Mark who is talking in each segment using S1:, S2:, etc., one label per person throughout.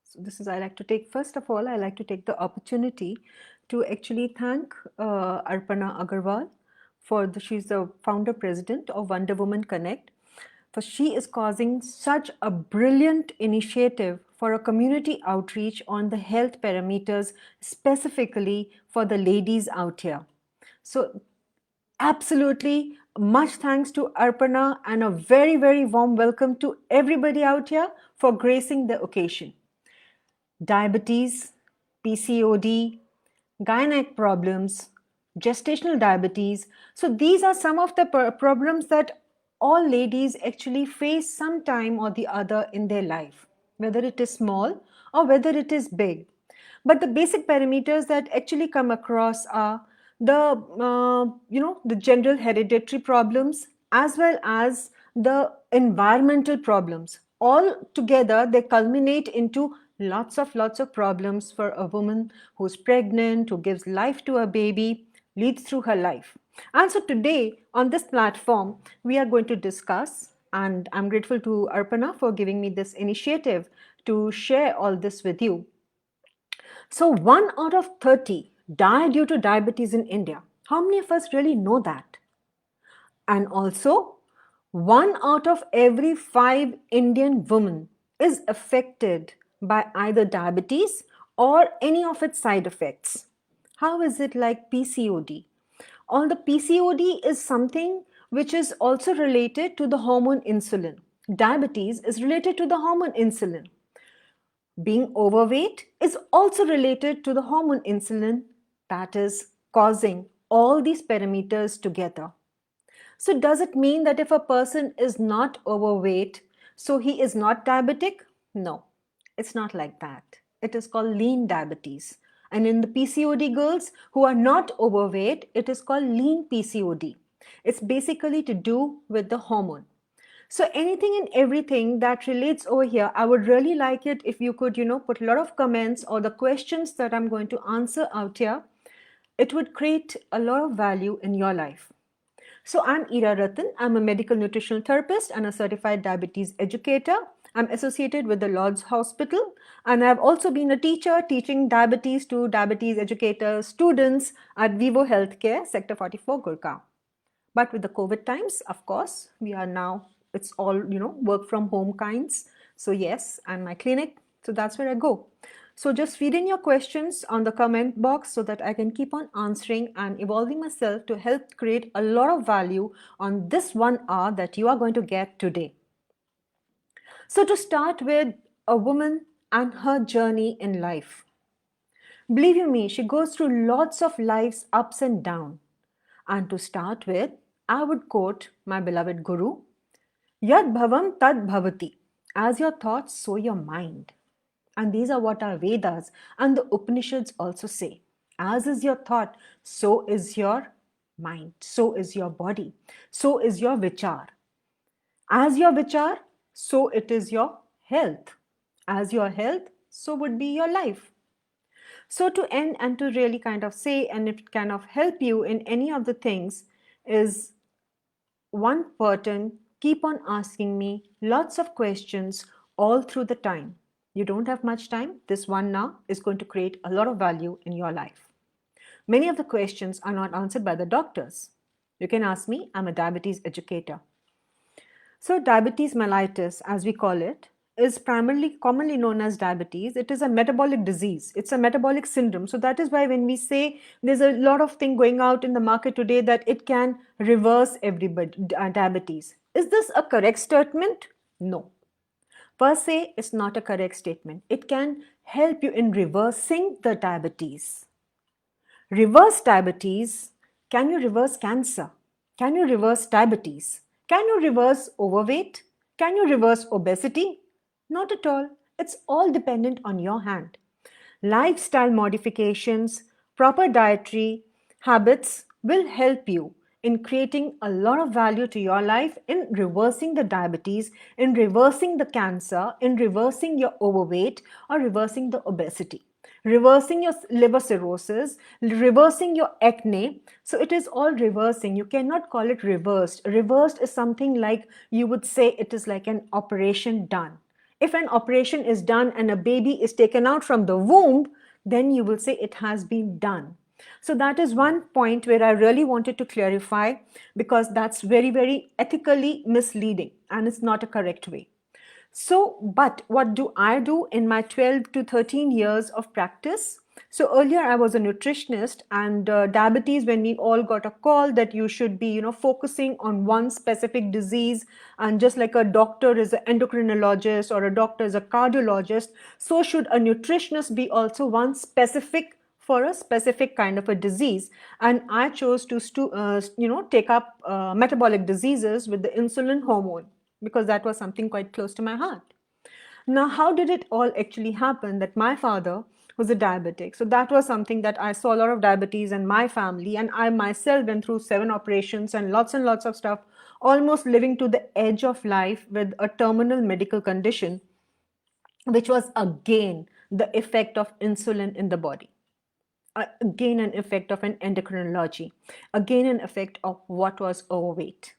S1: So this is, I like to take, first of all, I like to take the opportunity to actually thank Arpana Agarwal she's the founder president of Wonder Woman Connect, for she is causing such a brilliant initiative for a community outreach on the health parameters, specifically for the ladies out here. So absolutely, much thanks to Arpana and a very, very warm welcome to everybody out here for gracing the occasion. Diabetes, PCOD, gynec problems, gestational diabetes. So these are some of the problems that all ladies actually face sometime or the other in their life, whether it is small or whether it is big. But the basic parameters that actually come across are the general hereditary problems as well as the environmental problems. All together, they culminate into lots of problems for a woman who's pregnant, who gives life to a baby, leads through her life. And so today on this platform, we are going to discuss, and I'm grateful to Arpana for giving me this initiative to share all this with you. So 1 out of 30 die due to diabetes in India. How many of us really know that? And also, 1 out of every 5 Indian women is affected by either diabetes or any of its side effects. How is it like PCOD? All the PCOD is something which is also related to the hormone insulin. Diabetes is related to the hormone insulin. Being overweight is also related to the hormone insulin that is causing all these parameters together. So does it mean that if a person is not overweight, so he is not diabetic? No, it's not like that. It is called lean diabetes. And in the PCOD girls who are not overweight, it is called lean PCOD. It's basically to do with the hormone. So anything and everything that relates over here, I would really like it if you could, put a lot of comments or the questions that I'm going to answer out here. It would create a lot of value in your life. So I'm Ira Rattan. I'm a medical nutritional therapist and a certified diabetes educator. I'm associated with the Lord's Hospital, and I've also been a teacher teaching diabetes to diabetes educator students at Vivo Healthcare, Sector 44, Gurgaon. But with the COVID times, of course, we are now, it's all, work from home kinds. So yes, and my clinic, so that's where I go. So just feed in your questions on the comment box so that I can keep on answering and evolving myself to help create a lot of value on this 1 hour that you are going to get today. So to start with, a woman and her journey in life. Believe you me, she goes through lots of life's ups and downs. And to start with, I would quote my beloved Guru, Yad bhavam tad bhavati. As your thoughts, so your mind. And these are what our Vedas and the Upanishads also say. As is your thought, so is your mind, so is your body, so is your vichar. As your vichar, so it is your health. As your health, so would be your life. So to end and to really kind of say, and it kind of help you in any of the things, is one person keep on asking me lots of questions all through the time. You don't have much time. This 1 hour is going to create a lot of value in your life. Many of the questions are not answered by the doctors. You can ask me. I'm a diabetes educator. So diabetes mellitus, as we call it, is primarily commonly known as diabetes. It is a metabolic disease. It's a metabolic syndrome. So that is why when we say there's a lot of thing going out in the market today that it can reverse everybody diabetes. Is this a correct statement? No. Per se, it's not a correct statement. It can help you in reversing the diabetes. Reverse diabetes, can you reverse cancer? Can you reverse diabetes? Can you reverse overweight? Can you reverse obesity? Not at all. It's all dependent on your hand. Lifestyle modifications, proper dietary habits will help you in creating a lot of value to your life in reversing the diabetes, in reversing the cancer, in reversing your overweight or reversing the obesity, reversing your liver cirrhosis, reversing your acne. So it is all reversing. You cannot call it reversed. Reversed is something like you would say it is like an operation done. If an operation is done and a baby is taken out from the womb, then you will say it has been done. So that is one point where I really wanted to clarify, because that's very, very ethically misleading and it's not a correct way. So, but what do I do in my 12 to 13 years of practice? So earlier I was a nutritionist, and diabetes, when we all got a call that you should be, focusing on one specific disease, and just like a doctor is an endocrinologist or a doctor is a cardiologist, so should a nutritionist be also one specific for a specific kind of a disease. And I chose to take up metabolic diseases with the insulin hormone, because that was something quite close to my heart. Now, how did it all actually happen that my father was a diabetic? So that was something that I saw a lot of diabetes in my family, and I myself went through 7 operations and lots of stuff, almost living to the edge of life with a terminal medical condition, which was again the effect of insulin in the body. Again, an effect of an endocrinology, again, an effect of what was overweight.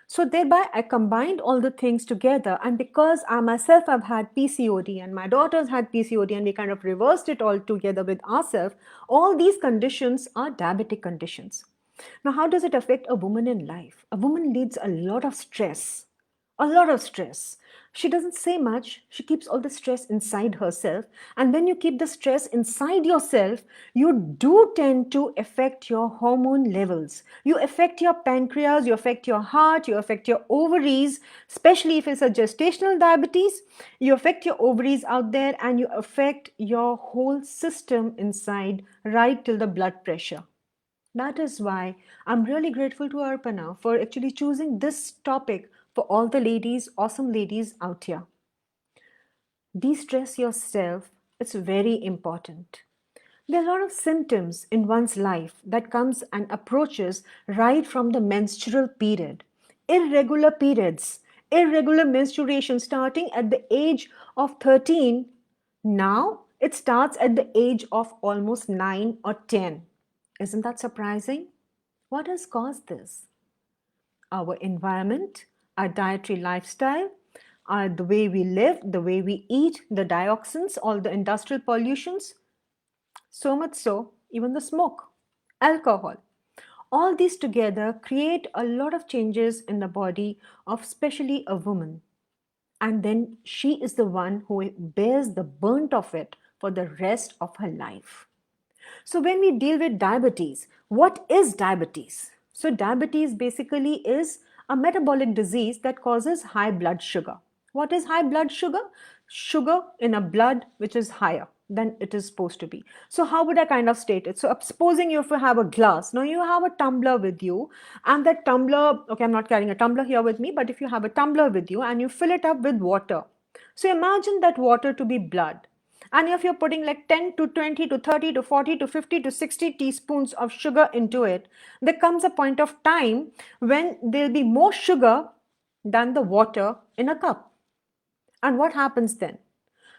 S1: So thereby I combined all the things together, and because I myself have had PCOD and my daughters had PCOD, and we kind of reversed it all together with ourselves, all these conditions are diabetic conditions. Now, how does it affect a woman in life? A woman leads a lot of stress, a lot of stress. She doesn't say much. She keeps all the stress inside herself. And when you keep the stress inside yourself, you do tend to affect your hormone levels. You affect your pancreas, you affect your heart, you affect your ovaries, especially if it's a gestational diabetes. You affect your ovaries out there, and you affect your whole system inside, right till the blood pressure. That is why I'm really grateful to Arpana for actually choosing this topic for all the ladies, awesome ladies out here. De-stress yourself. It's very important. There are a lot of symptoms in one's life that comes and approaches right from the menstrual period. Irregular periods, irregular menstruation starting at the age of 13. Now it starts at the age of almost 9 or 10. Isn't that surprising? What has caused this? Our environment, our dietary lifestyle, the way we live, the way we eat, the dioxins, all the industrial pollutions, so much so, even the smoke, alcohol. All these together create a lot of changes in the body of especially a woman. And then she is the one who bears the burnt of it for the rest of her life. So when we deal with diabetes, what is diabetes? So diabetes basically is a metabolic disease that causes high blood sugar. What is high blood sugar? Sugar in a blood which is higher than it is supposed to be. So how would I kind of state it? So supposing you have a glass, now you have a tumbler with you, and that tumbler, okay, I'm not carrying a tumbler here with me, but if you have a tumbler with you and you fill it up with water, so imagine that water to be blood. And if you're putting like 10 to 20 to 30 to 40 to 50 to 60 teaspoons of sugar into it, there comes a point of time when there'll be more sugar than the water in a cup. And what happens then?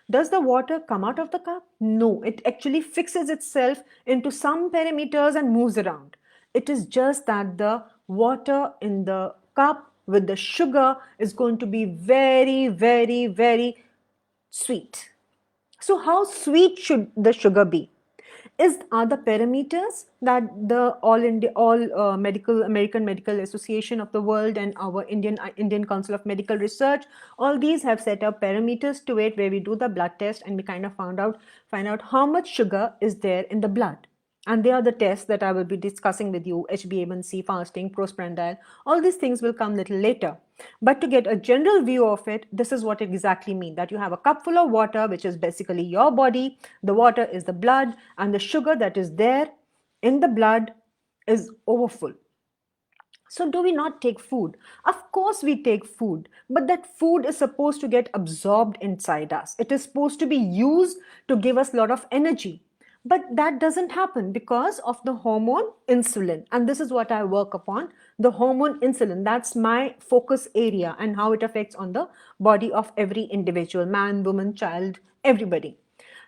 S1: Does the water come out of the cup? No, it actually fixes itself into some parameters and moves around. It is just that the water in the cup with the sugar is going to be very, very, very sweet. So how sweet should the sugar be? Are the parameters that the all medical American Medical Association of the world and our Indian Council of Medical Research, all these have set up parameters to it, where we do the blood test and we kind of find out how much sugar is there in the blood. And they are the tests that I will be discussing with you: HbA1c, fasting, prostaglandin. All these things will come little later. But to get a general view of it, this is what it exactly means: that you have a cup full of water, which is basically your body. The water is the blood, and the sugar that is there in the blood is overfull. So do we not take food? Of course we take food, but that food is supposed to get absorbed inside us. It is supposed to be used to give us a lot of energy. But that doesn't happen because of the hormone insulin. And this is what I work upon, the hormone insulin. That's my focus area, and how it affects on the body of every individual, man, woman, child, everybody.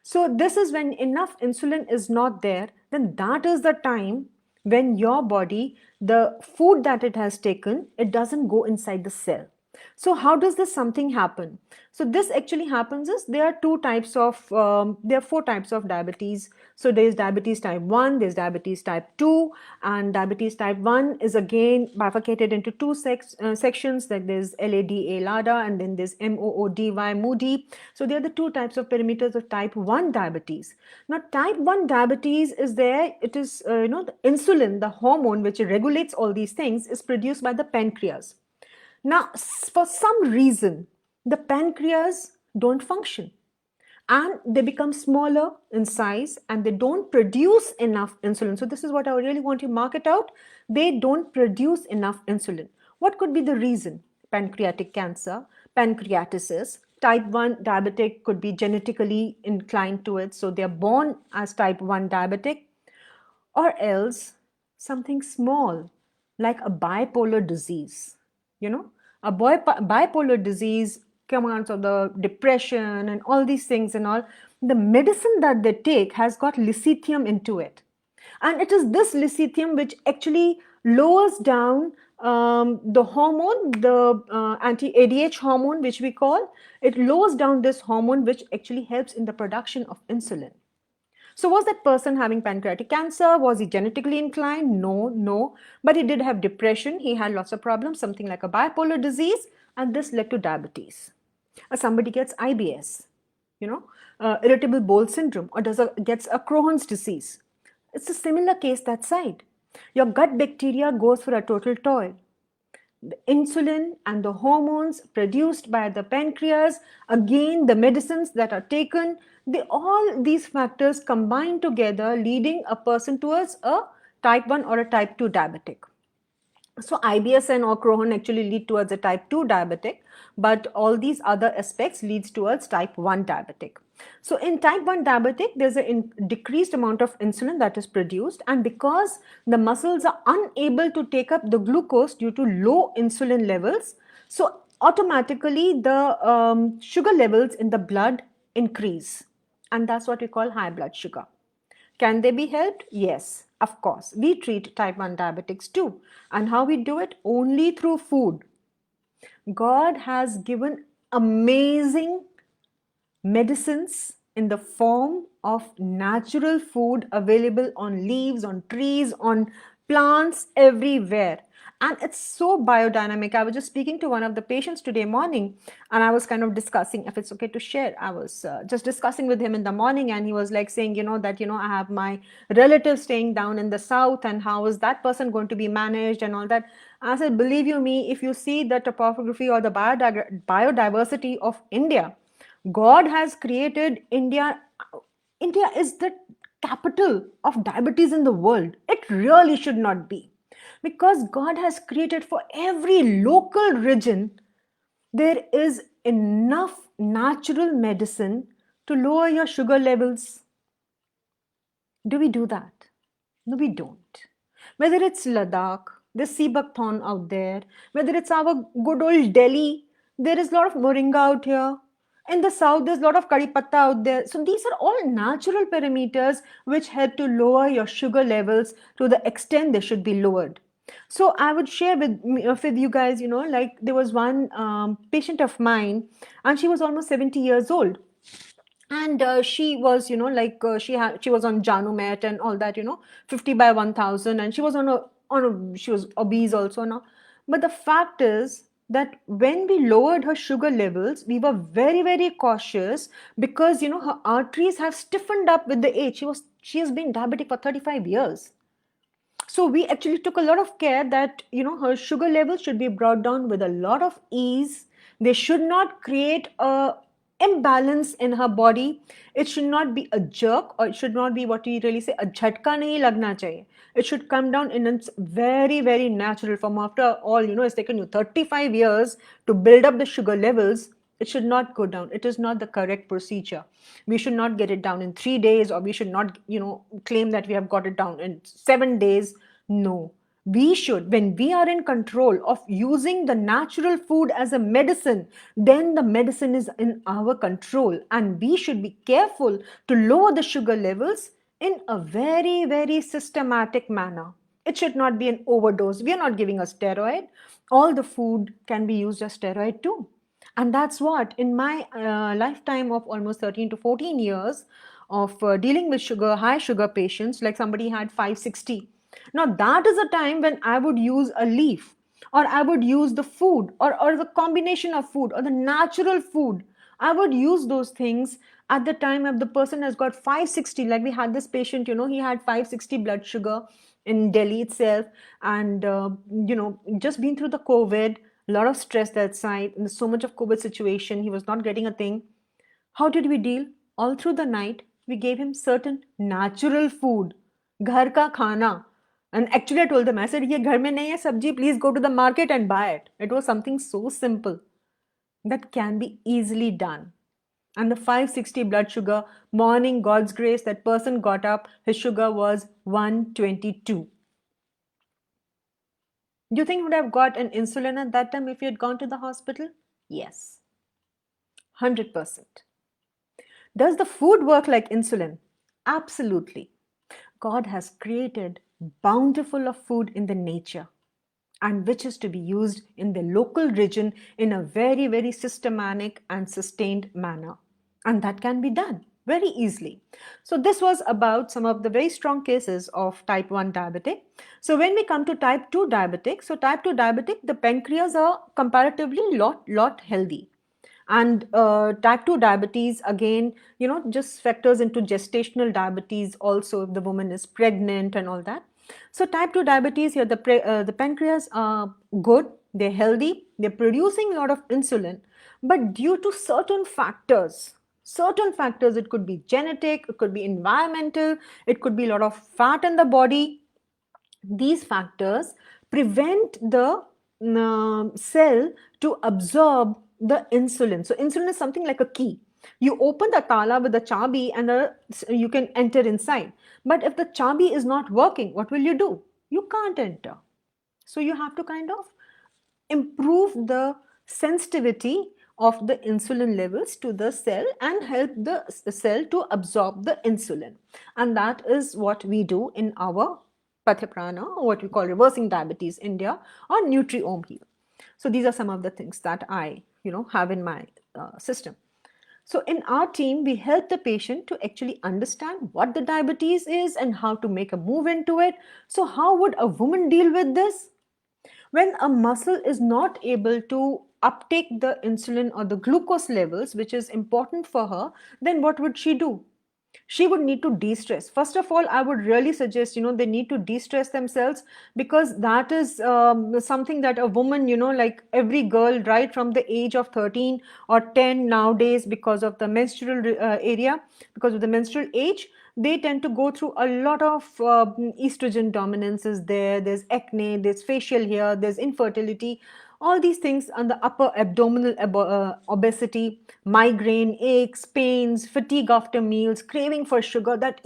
S1: So this is when enough insulin is not there, then that is the time when your body, the food that it has taken, it doesn't go inside the cell. So how does this something happen? So this actually happens is there are there are four types of diabetes. So there is diabetes type 1, there's diabetes type 2, and diabetes type 1 is again bifurcated into two sections, like there's LADA, LADA, and then there's MOODY, moody. So they are the two types of parameters of type 1 diabetes. Now type 1 diabetes is there, it is, the insulin, the hormone which regulates all these things, is produced by the pancreas. Now, for some reason, the pancreas don't function and they become smaller in size and they don't produce enough insulin. So this is what I really want to mark it out. They don't produce enough insulin. What could be the reason? Pancreatic cancer, pancreatitis, type 1 diabetic could be genetically inclined to it. So they're born as type 1 diabetic, or else something small like a bipolar disease. You know, bipolar disease commands of the depression and all these things and all. The medicine that they take has got lithium into it, and it is this lithium which actually lowers down the hormone, the anti-ADH hormone, which we call. It lowers down this hormone, which actually helps in the production of insulin. So was that person having pancreatic cancer? Was he genetically inclined? No, no. But he did have depression. He had lots of problems, something like a bipolar disease, and this led to diabetes. Somebody gets IBS, irritable bowel syndrome, or gets a Crohn's disease. It's a similar case that side. Your gut bacteria goes for a total toil. The insulin and the hormones produced by the pancreas, again the medicines that are taken, all these factors combine together, leading a person towards a type 1 or a type 2 diabetic. So IBS and or Crohn actually lead towards a type 2 diabetic, but all these other aspects leads towards type 1 diabetic. So in type 1 diabetic, there's a decreased amount of insulin that is produced, and because the muscles are unable to take up the glucose due to low insulin levels, so automatically the sugar levels in the blood increase, and that's what we call high blood sugar. Can they be helped? Yes, of course. We treat type 1 diabetics too. And how we do it? Only through food. God has given amazing medicines in the form of natural food available on leaves, on trees, on plants, everywhere. And it's so biodynamic. I was just speaking to one of the patients today morning, and I was kind of discussing, if it's okay to share, I was just discussing with him in the morning, and he was like saying, I have my relative staying down in the south, and how is that person going to be managed and all that. I said, believe you me, if you see the topography or the biodiversity of India, God has created India. India is the capital of diabetes in the world. It really should not be. Because God has created for every local region, there is enough natural medicine to lower your sugar levels. Do we do that? No, we don't. Whether it's Ladakh, there's sea buckthorn out there, whether it's our good old Delhi, there is a lot of moringa out here. In the south, there's a lot of curry patta out there. So these are all natural parameters which help to lower your sugar levels to the extent they should be lowered. So I would share with you guys, like there was one patient of mine, and she was almost 70 years old, and she was she was on Janumet and all that, 50 by 1000, and she was she was obese also now. But the fact is that when we lowered her sugar levels, we were very, very cautious, because her arteries have stiffened up with the age. She has been diabetic for 35 years. So we actually took a lot of care that her sugar levels should be brought down with a lot of ease. They should not create a imbalance in her body. It should not be a jerk, or it should not be what we really say a jhatka nahi lagna chahiye. It should come down in its very, very natural form. After all, it's taken you 35 years to build up the sugar levels. It should not go down. It is not the correct procedure. We should not get it down in 3 days, or we should not, claim that we have got it down in 7 days. No. We should, when we are in control of using the natural food as a medicine, then the medicine is in our control, and we should be careful to lower the sugar levels in a very, very systematic manner. It should not be an overdose. We are not giving a steroid. All the food can be used as steroid too. And that's what, in my lifetime of almost 13 to 14 years of dealing with high sugar patients, like somebody had 560. Now, that is a time when I would use a leaf, or I would use the food, or the combination of food, or the natural food. I would use those things at the time if the person has got 560. Like we had this patient, he had 560 blood sugar in Delhi itself, and just been through the COVID, a lot of stress that side, and so much of COVID situation, he was not getting a thing. How did we deal? All through the night, we gave him certain natural food, ghar ka khana. And actually, I told them, I said, ye ghar mein nahi hai sabji, please go to the market and buy it. It was something so simple that can be easily done. And the 560 blood sugar, morning, God's grace, that person got up, his sugar was 122. Do you think he would have got an insulin at that time if he had gone to the hospital? Yes, 100%. Does the food work like insulin? Absolutely. God has created bountiful of food in the nature, and which is to be used in the local region in a very, very systematic and sustained manner. And that can be done very easily. So this was about some of the very strong cases of type 1 diabetic. So when we come to type 2 diabetic, so type 2 diabetic, the pancreas are comparatively lot healthy. And type 2 diabetes, again, just factors into gestational diabetes also if the woman is pregnant and all that. So type 2 diabetes here, the pancreas are good, they're healthy, they're producing a lot of insulin, but due to certain factors, it could be genetic, it could be environmental, it could be a lot of fat in the body. These factors prevent the cell to absorb the insulin. So insulin is something like a key. You open the tala with the chabi and you can enter inside. But if the chabi is not working, what will you do? You can't enter. So you have to kind of improve the sensitivity of the insulin levels to the cell and help the cell to absorb the insulin. And that is what we do in our Pathaprana, what we call Reversing Diabetes India, or Nutriome Heal. So these are some of the things that I have in my system. So in our team, we help the patient to actually understand what the diabetes is and how to make a move into it. So how would a woman deal with this? When a muscle is not able to uptake the insulin or the glucose levels, which is important for her, then what would she do? She would need to de-stress. First of all, I would really suggest, they need to de-stress themselves, because that is something that a woman, like every girl right from the age of 13 or 10 nowadays, because of the menstrual because of the menstrual age, they tend to go through a lot of estrogen dominances there. There's acne, there's facial hair, there's infertility, all these things on the upper abdominal obesity, migraine, aches, pains, fatigue after meals, craving for sugar, that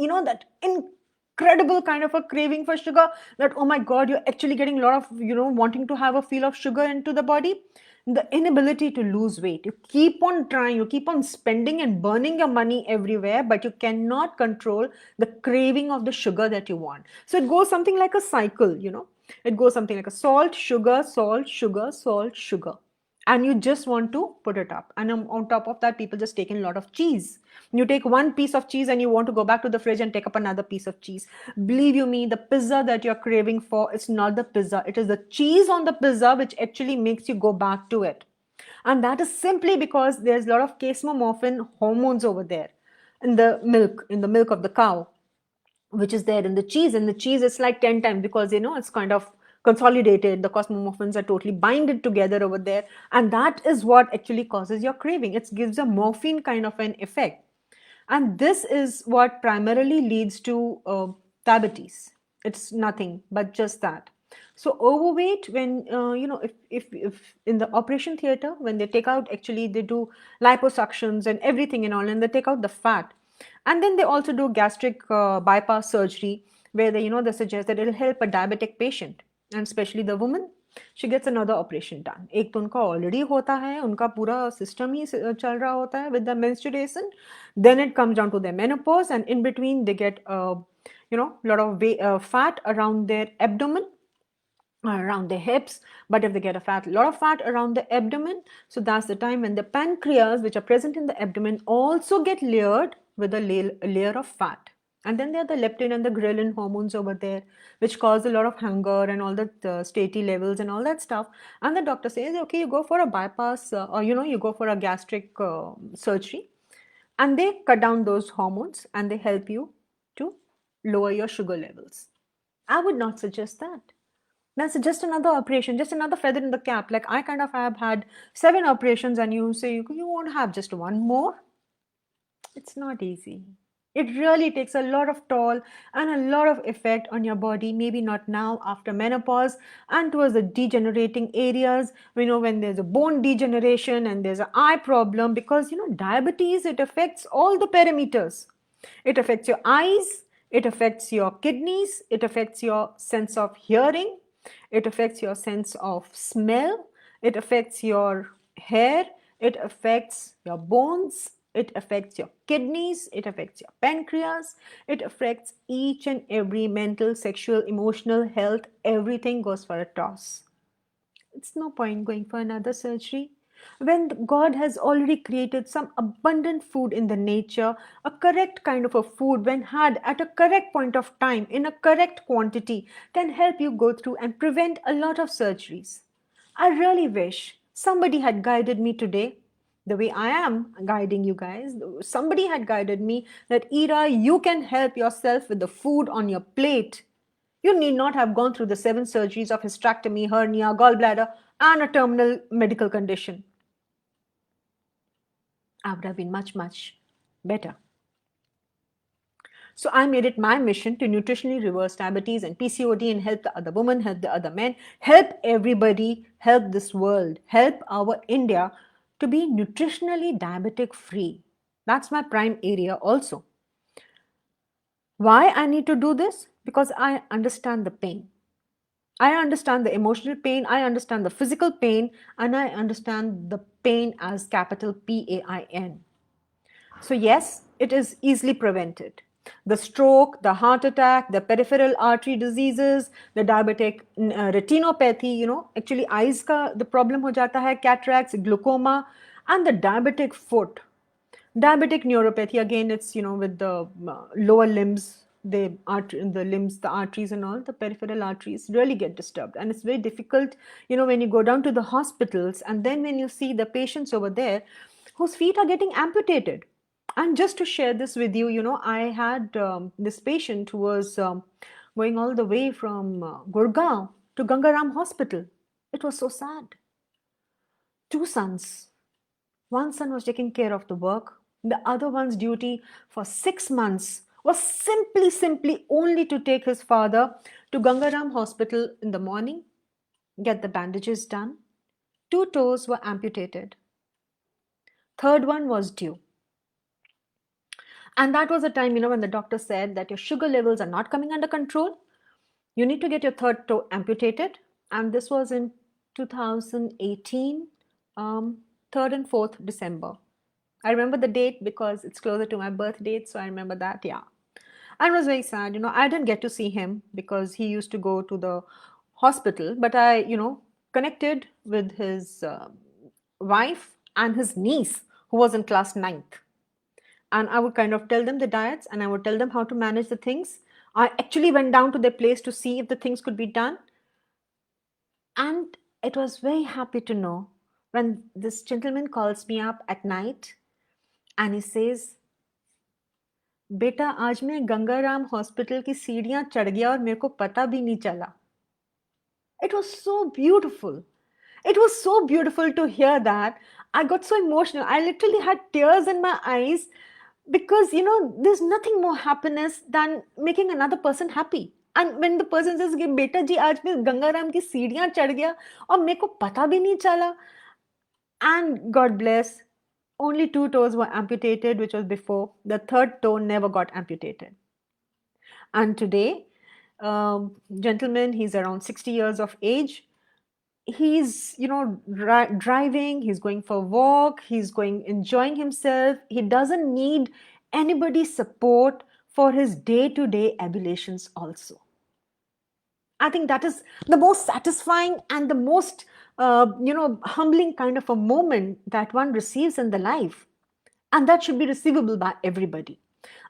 S1: incredible kind of a craving for sugar, that oh my god, you're actually getting a lot of wanting to have a feel of sugar into the body. The inability to lose weight, you keep on trying, you keep on spending and burning your money everywhere, but you cannot control the craving of the sugar that you want. So it goes something like a cycle. It goes something like a salt, sugar, salt, sugar, salt, sugar. And you just want to put it up. And on top of that, people just take in a lot of cheese. You take one piece of cheese and you want to go back to the fridge and take up another piece of cheese. Believe you me, the pizza that you're craving for, it's not the pizza. It is the cheese on the pizza which actually makes you go back to it. And that is simply because there's a lot of casomorphin hormones over there in the milk of the cow, which is there in the cheese. And the cheese is like 10 times, because it's kind of consolidated, the cosmomorphins are totally binded together over there, and that is what actually causes your craving. It gives a morphine kind of an effect, and this is what primarily leads to diabetes. It's nothing but just that. So overweight, when if in the operation theater, when they take out, actually they do liposuctions and everything and all, and they take out the fat, and then they also do gastric bypass surgery, where they suggest that it'll help a diabetic patient, and especially the woman, she gets another operation done. एक तो उनका already होता है, उनका पूरा system ही चल रहा होता है with the menstruation. Then it comes down to their menopause, and in between they get a lot of fat around their abdomen, around the hips. But if they get a lot of fat around the abdomen, so that's the time when the pancreas, which are present in the abdomen, also get layered with a layer of fat. And then there are the leptin and the ghrelin hormones over there, which cause a lot of hunger and all the satiety levels and all that stuff. And the doctor says, okay, you go for a bypass, or you go for a gastric surgery, and they cut down those hormones and they help you to lower your sugar levels. I would not suggest that. That's just another operation, just another feather in the cap. Like, I kind of have had 7 operations, and you say you won't have just one more. It's not easy. It really takes a lot of toll and a lot of effect on your body. Maybe not now after menopause and towards the degenerating areas. When there's a bone degeneration and there's an eye problem, because diabetes, it affects all the parameters. It affects your eyes, it affects your kidneys, it affects your sense of hearing, it affects your sense of smell, it affects your hair, it affects your bones, it affects your kidneys, it affects your pancreas, it affects each and every mental, sexual, emotional health. Everything goes for a toss. It's no point going for another surgery. When God has already created some abundant food in the nature, a correct kind of a food, when had at a correct point of time, in a correct quantity, can help you go through and prevent a lot of surgeries. I really wish somebody had guided me today the way I am guiding you guys. Somebody had guided me that, Ira, you can help yourself with the food on your plate. You need not have gone through the 7 surgeries of hysterectomy, hernia, gallbladder, and a terminal medical condition. I would have been much, much better. So I made it my mission to nutritionally reverse diabetes and PCOD and help the other women, help the other men, help everybody, help this world, help our India to be nutritionally diabetic free. That's my prime area also. Why I need to do this? Because I understand the pain. I understand the emotional pain, I understand the physical pain, and I understand the pain as capital PAIN. So, yes, it is easily prevented. The stroke, the heart attack, the peripheral artery diseases, the diabetic retinopathy, actually eyes ka the problem ho jata hai, cataracts, glaucoma, and the diabetic foot. Diabetic neuropathy, again, it's with the lower limbs, the limbs, the arteries and all, the peripheral arteries really get disturbed, and it's very difficult when you go down to the hospitals, and then when you see the patients over there whose feet are getting amputated. And just to share this with you, I had this patient who was going all the way from Gurgaon to Gangaram Hospital. It was so sad. 2 sons. One son was taking care of the work. The other one's duty for 6 months was simply only to take his father to Gangaram Hospital in the morning, get the bandages done. 2 toes were amputated. Third one was due. And that was the time, when the doctor said that your sugar levels are not coming under control. You need to get your third toe amputated. And this was in 2018, 3rd and 4th December. I remember the date because it's closer to my birth date, so I remember that, yeah. And it was very sad. I didn't get to see him because he used to go to the hospital, but I, connected with his wife and his niece who was in class 9th. And I would kind of tell them the diets and I would tell them how to manage the things. I actually went down to their place to see if the things could be done. And it was very happy to know when this gentleman calls me up at night and he says, बेटा आज मैं Gangaram hospital की सीढ़ियां चढ़ गया और मेरे को पता भी नहीं चला. It was so beautiful. It was so beautiful to hear that. I got so emotional. I literally had tears in my eyes because, there's nothing more happiness than making another person happy. And when the person says, बेटा जी आज मैं गंगाराम की सीढ़ियां चढ़ गया और मेरे को पता भी नहीं चला. And God bless, only 2 toes were amputated, which was before. The third toe never got amputated. And today, gentleman, he's around 60 years of age. He's, driving, he's going for a walk, he's going enjoying himself. He doesn't need anybody's support for his day-to-day ablutions also. I think that is the most satisfying and the most, humbling kind of a moment that one receives in the life, and that should be receivable by everybody.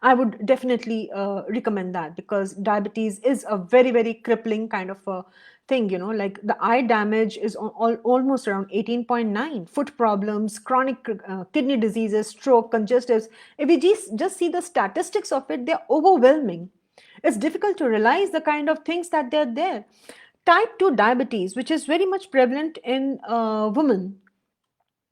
S1: I would definitely recommend that, because diabetes is a very, very crippling kind of a thing. Like the eye damage is almost around 18.9, foot problems, chronic kidney diseases, stroke, conjunctives. If we just see the statistics of it, they're overwhelming. It's difficult to realize the kind of things that they're there. Type 2 diabetes, which is very much prevalent in women,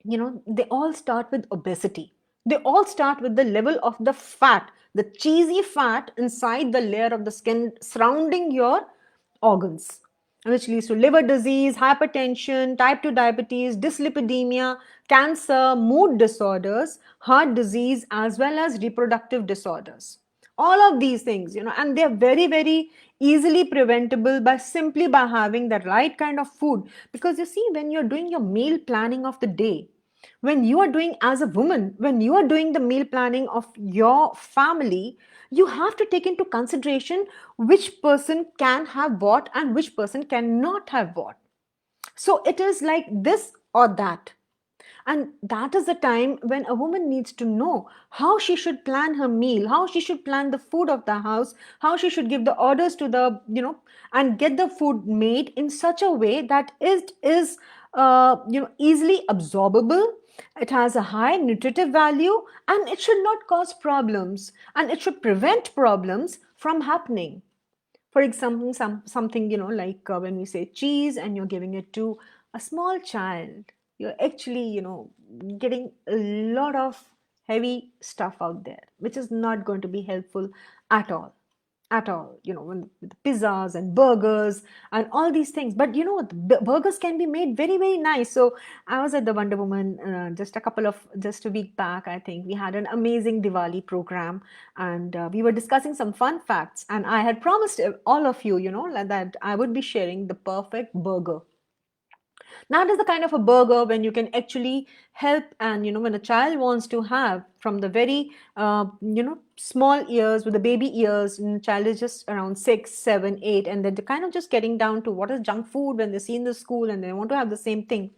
S1: they all start with obesity. They all start with the level of the fat, the cheesy fat inside the layer of the skin surrounding your organs, which leads to liver disease, hypertension, type 2 diabetes, dyslipidemia, cancer, mood disorders, heart disease, as well as reproductive disorders. All of these things, and they're very, very easily preventable by simply by having the right kind of food. Because you see, when you're doing your meal planning of the day, when you are doing as a woman, when you are doing the meal planning of your family, you have to take into consideration which person can have what and which person cannot have what. So it is like this or that. And that is the time when a woman needs to know how she should plan her meal, how she should plan the food of the house, how she should give the orders to the, and get the food made in such a way that it is, easily absorbable. It has a high nutritive value, and it should not cause problems, and it should prevent problems from happening. For example, something, like when we say cheese and you're giving it to a small child, you're actually, getting a lot of heavy stuff out there, which is not going to be helpful at all. At all, with pizzas and burgers and all these things. But you know what, burgers can be made very, very nice. So I was at the Wonder Woman just a week back. I think we had an amazing Diwali program, and we were discussing some fun facts, and I had promised all of you, that I would be sharing the perfect burger. That is the kind of a burger when you can actually help, and when a child wants to have from the very small ears, with the baby ears, and the child is just around 6, 7, 8, and then they're kind of just getting down to what is junk food when they see in the school and they want to have the same thing.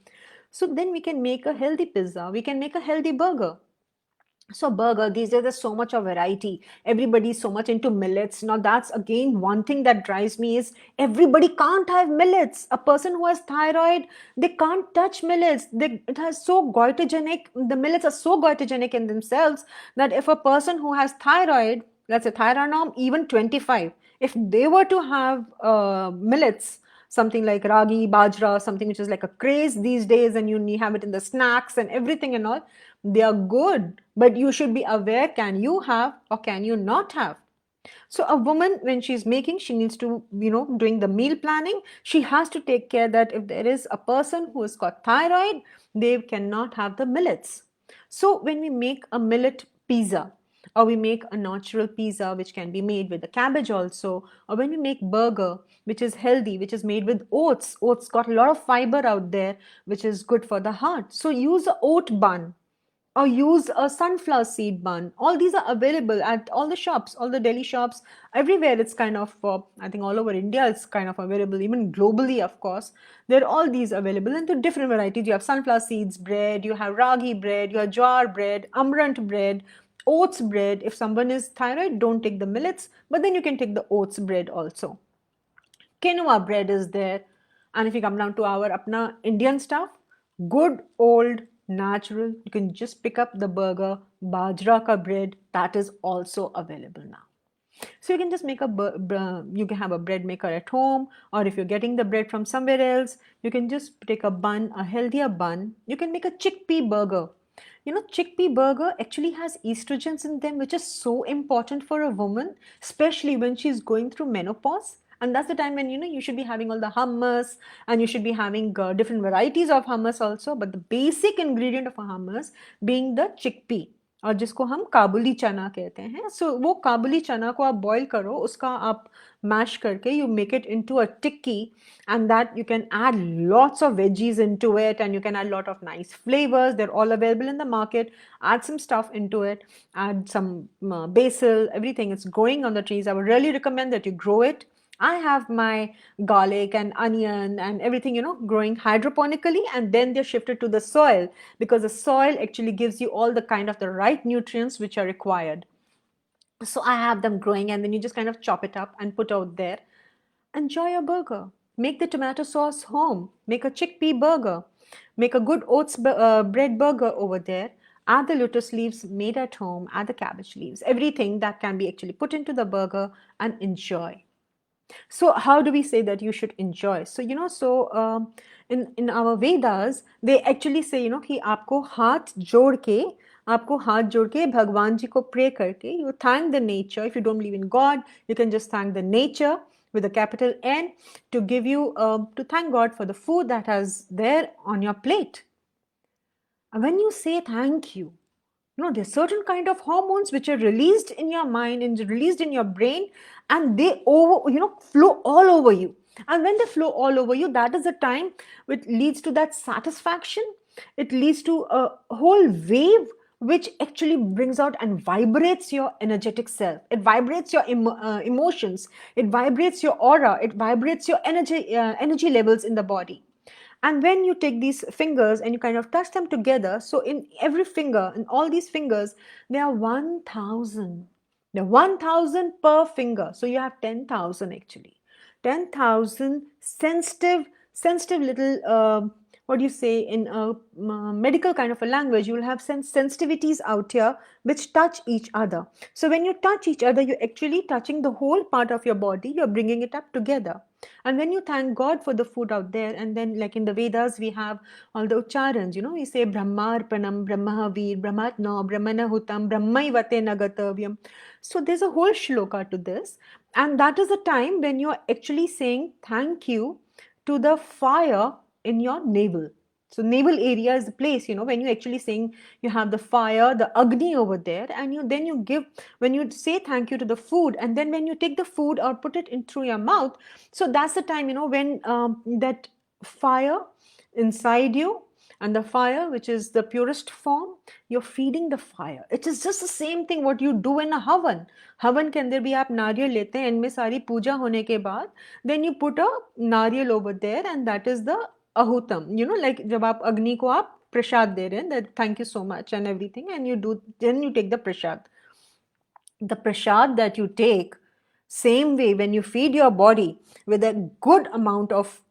S1: So then we can make a healthy pizza, we can make a healthy burger. So burger, these days there's so much of variety. Everybody's so much into millets. Now that's again one thing that drives me is everybody can't have millets. A person who has thyroid, they can't touch millets. It has so goitogenic, the millets are so goitogenic in themselves that if a person who has thyroid, let's say thyroid norm, even 25, if they were to have millets, something like ragi, bajra, something which is like a craze these days, and you have it in the snacks and everything and all, they are good, but you should be aware, can you have or can you not have? So a woman, when she's making, she needs to, doing the meal planning, she has to take care that if there is a person who has got thyroid, they cannot have the millets. So when we make a millet pizza, or we make a natural pizza which can be made with the cabbage also, or when we make burger which is healthy, which is made with oats got a lot of fiber out there, which is good for the heart. So use a oat bun, or use a sunflower seed bun. All these are available at all the shops, all the deli shops, everywhere. It's kind of, I think all over India, it's kind of available, even globally, of course. There are all these available into different varieties. You have sunflower seeds bread, you have ragi bread, you have jowar bread, amaranth bread, oats bread. If someone is thyroid, don't take the millets, but then you can take the oats bread also. Quinoa bread is there. And if you come down to our apna Indian stuff, good old natural, you can just pick up the burger, bajra ka bread, that is also available now. So you can just make you can have a bread maker at home, or if you're getting the bread from somewhere else, you can just take a bun, a healthier bun. You can make a chickpea burger. Chickpea burger actually has estrogens in them, which is so important for a woman, especially when she's going through menopause. And that's the time when, you should be having all the hummus, and you should be having different varieties of hummus also. But the basic ingredient of a hummus being the chickpea. और जिसको हम काबुली चना कहते हैं. सो वो काबुली चना को आप बॉईल करो, उसका आप मैश करके you make it into a tikki, and that you can add lots of veggies into it, and you can add lot of nice flavors. They're all available in the market. Add some stuff into it, add some basil, everything. It's growing on the trees. I would really recommend that you grow it. I have my garlic and onion and everything, growing hydroponically, and then they're shifted to the soil, because the soil actually gives you all the kind of the right nutrients which are required. So I have them growing, and then you just kind of chop it up and put out there. Enjoy your burger. Make the tomato sauce home. Make a chickpea burger. Make a good oats bread burger over there. Add the lotus leaves made at home. Add the cabbage leaves. Everything that can be actually put into the burger and enjoy. So how do we say that you should enjoy? So in our Vedas they actually say कि आपको हाथ जोड़ के भगवान जी को pray करके you thank the nature. If you don't believe in God, you can just thank the nature with a capital N to give you to thank God for the food that is there on your plate. And when you say thank you, there's certain kind of hormones which are released in your mind and released in your brain, and they flow all over you. And when they flow all over you, that is the time which leads to that satisfaction. It leads to a whole wave which actually brings out and vibrates your energetic self. It vibrates your emotions. It vibrates your aura. It vibrates your energy levels in the body. And when you take these fingers and you kind of touch them together, so in every finger, in all these fingers, there are 1,000. There are 1,000 per finger. So you have 10,000 actually. 10,000 sensitive little, what do you say, in a medical kind of a language, you will have sensitivities out here which touch each other. So when you touch each other, you're actually touching the whole part of your body. You're bringing it up together. And when you thank God for the food out there, and then like in the Vedas, we have all the ucharans, we say Brahmarpanam, Brahmahavir, Brahmatna, Brahmanahutam, Brahmaivate Nagatavyam. So there's a whole shloka to this. And that is the time when you're actually saying thank you to the fire in your navel. So navel area is the place, when you're actually saying you have the fire, the Agni over there, and then you give, when you say thank you to the food, and then when you take the food or put it in through your mouth, so that's the time, when that fire inside you, and the fire which is the purest form, you're feeding the fire. It is just the same thing what you do in a havan. Havan के अंदर भी आप नारियल लेते हैं, इनमें सारी पूजा होने के बाद then you put a नारियल over there, and that is the ahutam. Like जब आप अग्नि को आप प्रसाद दे रहे हैं, that thank you so much and everything, and then you take the prasad. The prasad that you take, same way when you feed your body with a good amount of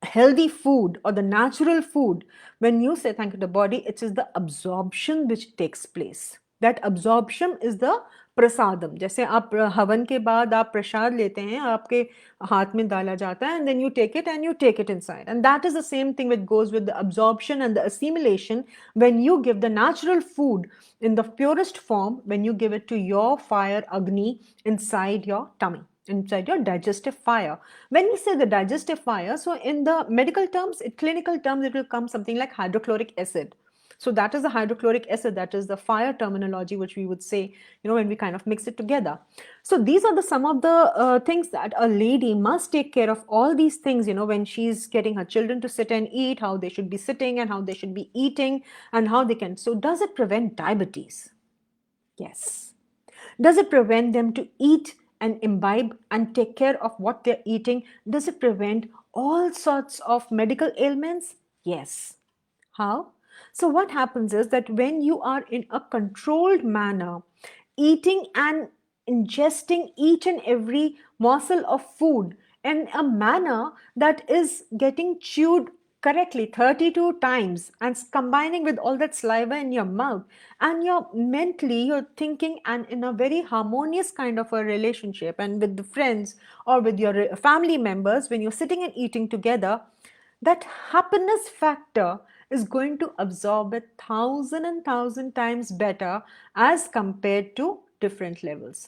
S1: healthy food or the natural food, when you say thank you to the body, it is the absorption which takes place. That absorption is the prasadam. जैसे आप हवन के बाद आप प्रसाद लेते हैं, आपके हाथ में डाला जाता है, and then you take it and you take it inside. And that is the same thing which goes with the absorption and the assimilation when you give the natural food in the purest form, when you give it to your fire Agni inside your tummy, inside your digestive fire. When we say the digestive fire, so in the medical terms, in clinical terms, it will come something like hydrochloric acid. So that is the hydrochloric acid, that is the fire terminology which we would say, when we kind of mix it together. So these are some of the things that a lady must take care of, all these things, when she's getting her children to sit and eat, how they should be sitting and how they should be eating and how they can. So does it prevent diabetes? Yes. Does it prevent them to eat and imbibe and take care of what they're eating? Does it prevent all sorts of medical ailments? Yes. How? So what happens is that when you are in a controlled manner, eating and ingesting each and every morsel of food in a manner that is getting chewed correctly 32 times and combining with all that saliva in your mouth, and you're thinking and in a very harmonious kind of a relationship, and with the friends or with your family members, when you're sitting and eating together, that happiness factor is going to absorb it 1,000 times better as compared to different levels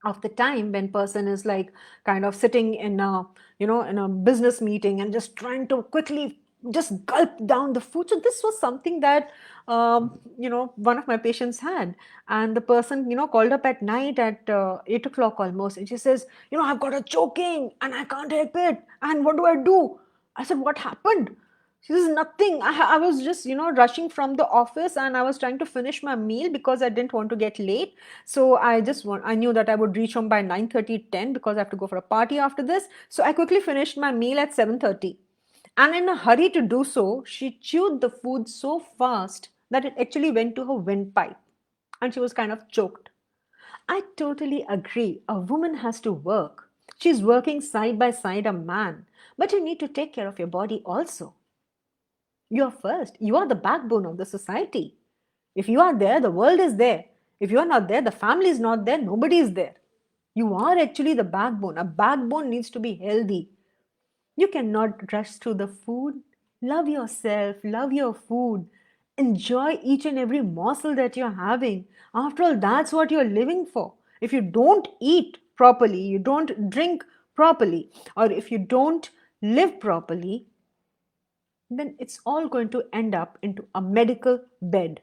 S1: of the time when person is like kind of sitting in a in a business meeting and just trying to quickly just gulp down the food. So this was something that one of my patients had, and the person called up at night at 8 o'clock almost, and she says, I've got a choking and I can't help it, and what do I do? I said, what happened? She says, nothing. I was just rushing from the office, and I was trying to finish my meal because I didn't want to get late. So I knew that I would reach home by 9:30, 10, because I have to go for a party after this. So I quickly finished my meal at 7:30. And in a hurry to do so, she chewed the food so fast that it actually went to her windpipe, and she was kind of choked. I totally agree. A woman has to work. She's working side by side a man, but you need to take care of your body also. You're first. You are the backbone of the society. If you are there, the world is there. If you are not there, the family is not there, nobody is there. You are actually the backbone. A backbone needs to be healthy. You cannot rush through the food. Love yourself, love your food. Enjoy each and every morsel that you're having. After all, that's what you're living for. If you don't eat properly, you don't drink properly, or if you don't live properly, then it's all going to end up into a medical bed,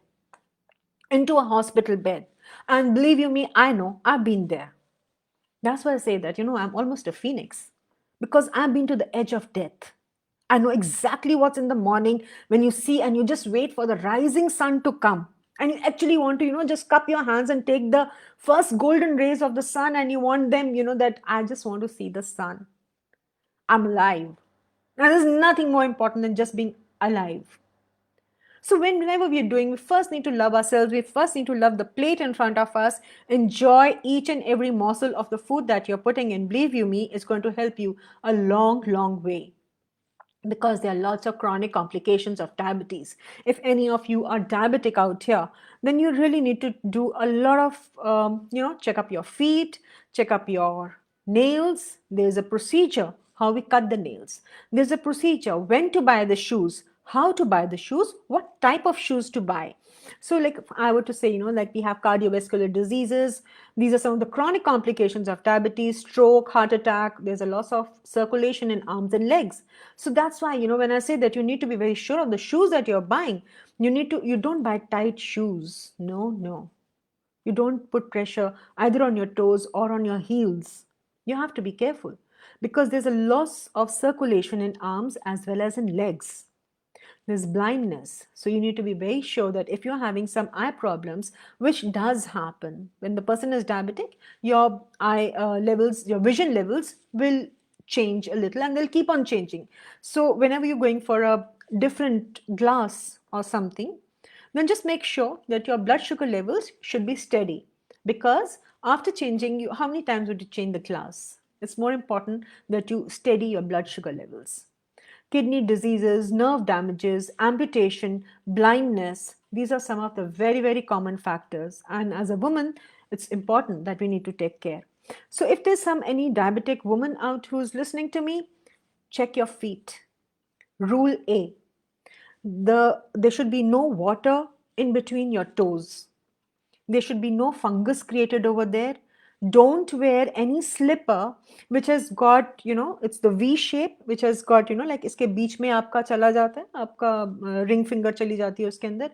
S1: into a hospital bed. And believe you me, I know, I've been there. That's why I say that, I'm almost a phoenix, because I've been to the edge of death. I know exactly what's in the morning when you see and you just wait for the rising sun to come. And you actually want to, just cup your hands and take the first golden rays of the sun, and you want them, that I just want to see the sun. I'm alive. And there's nothing more important than just being alive. So whenever we're doing, we first need to love ourselves. We first need to love the plate in front of us. Enjoy each and every morsel of the food that you're putting in. Believe you me, it's going to help you a long, long way, because there are lots of chronic complications of diabetes. If any of you are diabetic out here, then you really need to do a lot of, check up your feet, check up your nails. There's a procedure how we cut the nails. There's a procedure when to buy the shoes, how to buy the shoes, what type of shoes to buy. So, like if I were to say, like we have cardiovascular diseases. These are some of the chronic complications of diabetes: stroke, heart attack. There's a loss of circulation in arms and legs. So that's why, when I say that you need to be very sure of the shoes that you're buying, you don't buy tight shoes. No, no. You don't put pressure either on your toes or on your heels. You have to be careful, because there's a loss of circulation in arms as well as in legs. There's blindness. So you need to be very sure that if you're having some eye problems, which does happen when the person is diabetic, your eye levels, your vision levels will change a little, and they'll keep on changing. So whenever you're going for a different glass or something, then just make sure that your blood sugar levels should be steady, because after changing, how many times would you change the glass? It's more important that you steady your blood sugar levels. Kidney diseases, nerve damages, amputation, blindness. These are some of the very, very common factors. And as a woman, it's important that we need to take care. So if there's any diabetic woman out who's listening to me, check your feet. Rule A: there should be no water in between your toes. There should be no fungus created over there. Don't wear any slipper which has got, it's the V shape, which has got, like इसके बीच में आपका चला जाता है, आपका ring finger चली जाती है उसके अंदर,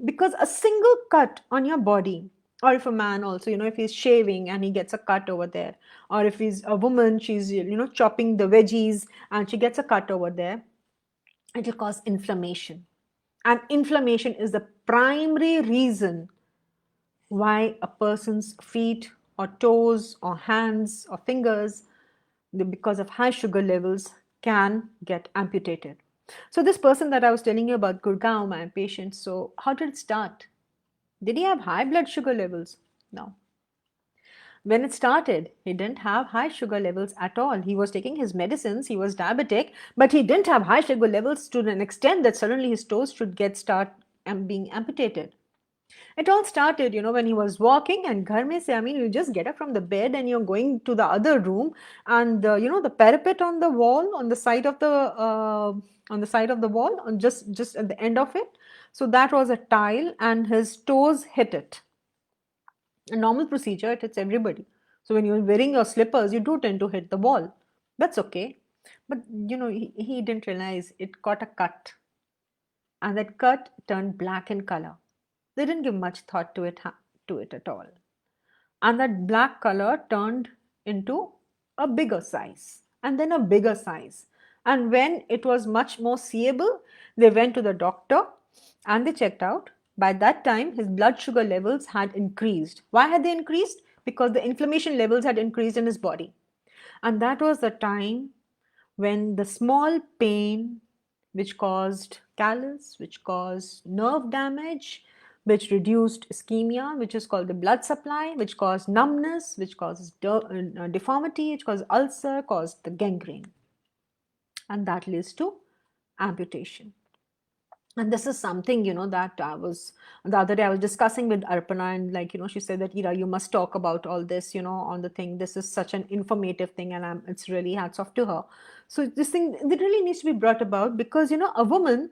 S1: because a single cut on your body, or if a man also, if he's shaving and he gets a cut over there, or if he's a woman, she's, chopping the veggies and she gets a cut over there, it will cause inflammation. And inflammation is the primary reason why a person's feet or toes or hands or fingers, because of high sugar levels, can get amputated. So this person that I was telling you about, Gurgaon, my patient, so how did it start? Did he have high blood sugar levels? No. When it started, he didn't have high sugar levels at all. He was taking his medicines, he was diabetic, but he didn't have high sugar levels to an extent that suddenly his toes should start being amputated. It all started, when he was walking, and ghar mein se, you just get up from the bed and you're going to the other room, and the parapet on the wall, on the side of the wall, just at the end of it. So that was a tile, and his toes hit it. A normal procedure, it hits everybody. So when you're wearing your slippers, you do tend to hit the wall. That's okay. But he didn't realize it got a cut, and that cut turned black in color. They didn't give much thought to it at all. And that black color turned into a bigger size, and then a bigger size. And when it was much more seeable, they went to the doctor and they checked out. By that time, his blood sugar levels had increased. Why had they increased? Because the inflammation levels had increased in his body. And that was the time when the small pain, which caused callus, which caused nerve damage, which reduced ischemia, which is called the blood supply, which caused numbness, which causes deformity, which causes ulcer, caused the gangrene. And that leads to amputation. And this is something, that the other day I was discussing with Arpana, and she said that, Ira, you must talk about all this, on the thing. This is such an informative thing, and it's really hats off to her. So this thing, it really needs to be brought about because, a woman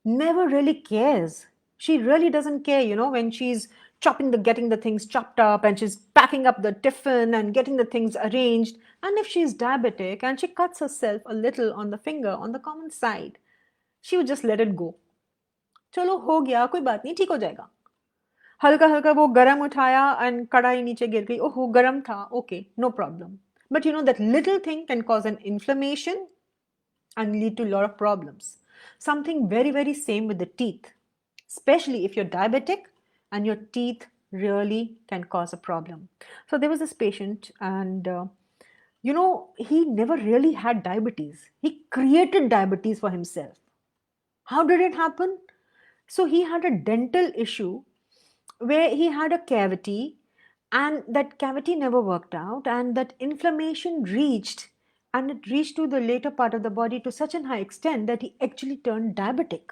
S1: never really cares. She really doesn't care, when she's getting the things chopped up and she's packing up the tiffin and getting the things arranged. And if she's diabetic and she cuts herself a little on the finger on the common side, she would just let it go. चलो हो गया, कोई बात नहीं, ठीक हो जाएगा. हल्का हल्का वो गरम उठाया and कढ़ाई नीचे गिर गई, ओहो गरम था, okay, no problem. But that little thing can cause an inflammation and lead to a lot of problems. Something very, very same with the teeth, especially if you're diabetic and your teeth really can cause a problem. So there was this patient, and he never really had diabetes. He created diabetes for himself. How did it happen? So he had a dental issue where he had a cavity, and that cavity never worked out, and that inflammation reached, and it reached to the later part of the body to such an high extent that he actually turned diabetic.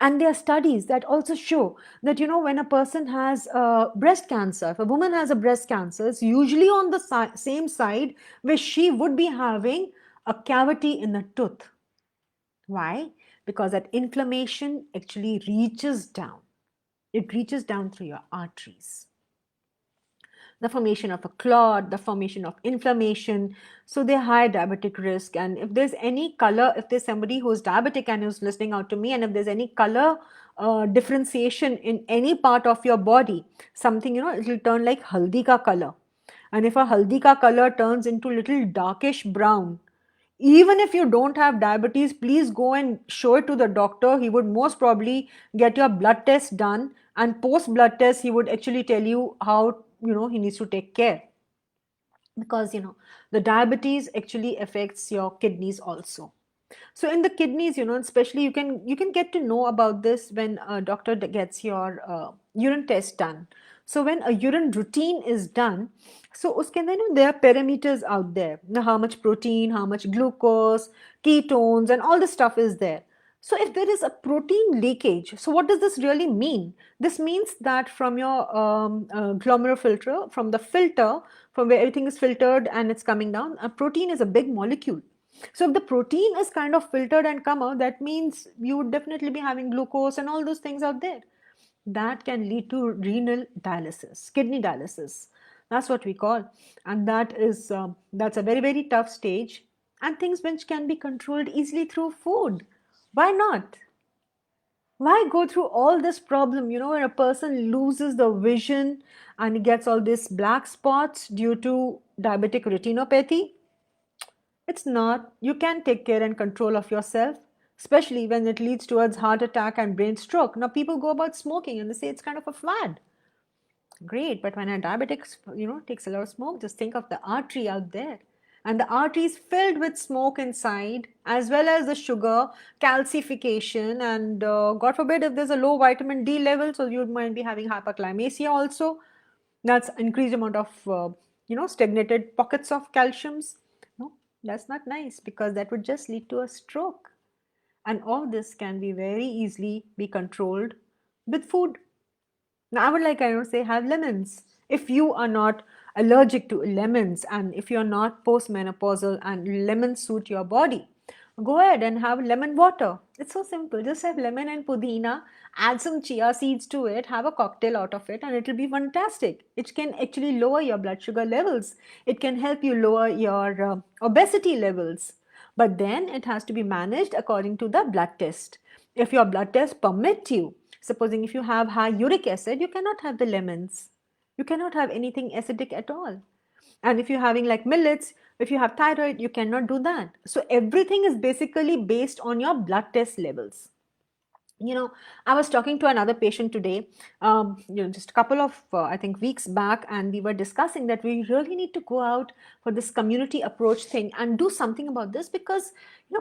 S1: And there are studies that also show that when a person has breast cancer, if a woman has a breast cancer, it's usually on the same side where she would be having a cavity in the tooth. Why? Because that inflammation actually reaches down. It reaches down through your arteries. The formation of a clot, the formation of inflammation. So they're high diabetic risk. And if there's any color, if there's somebody who's diabetic and who's listening out to me, and if there's any color differentiation in any part of your body, something, it will turn like haldi ka color. And if a haldi ka color turns into little darkish brown, even if you don't have diabetes, please go and show it to the doctor. He would most probably get your blood test done, and post blood test he would actually tell you how he needs to take care, because the diabetes actually affects your kidneys also. So in the kidneys, especially you can get to know about this when a doctor gets your urine test done. So when a urine routine is done, so uske andar, there are parameters out there. Now, how much protein, how much glucose, ketones, and all this stuff is there. So if there is a protein leakage, so what does this really mean? This means that from your glomerular filter, from the filter, from where everything is filtered and it's coming down, a protein is a big molecule. So if the protein is kind of filtered and come out, that means you would definitely be having glucose and all those things out there. That can lead to renal dialysis, kidney dialysis. That's what we call. And that's a very, very tough stage, and things which can be controlled easily through food. Why not? Why go through all this problem, when a person loses the vision and he gets all these black spots due to diabetic retinopathy? It's not. You can take care and control of yourself, especially when it leads towards heart attack and brain stroke. Now people go about smoking and they say it's kind of a fad. Great, but when a diabetic, takes a lot of smoke, just think of the artery out there. And the artery is filled with smoke inside, as well as the sugar, calcification, and God forbid if there's a low vitamin D level, so you might be having hyperglycemia also. That's increased amount of, stagnated pockets of calciums. No, that's not nice, because that would just lead to a stroke. And all this can be very easily be controlled with food. Now, I would like to say, have lemons. If you are not allergic to lemons, and if you're not postmenopausal and lemons suit your body, Go ahead and have lemon water. It's so simple. Just have lemon and pudina, add some chia seeds to it, have a cocktail out of it, and it'll be fantastic. It can actually lower your blood sugar levels. It can help you lower your obesity levels. But then it has to be managed according to the blood test. If your blood test permit you, supposing if you have high uric acid, you cannot have the lemons. You cannot have anything acidic at all. And if you're having like millets, if you have thyroid, you cannot do that. So everything is basically based on your blood test levels. I was talking to another patient today, just a couple of I think weeks back, and we were discussing that we really need to go out for this community approach thing and do something about this, because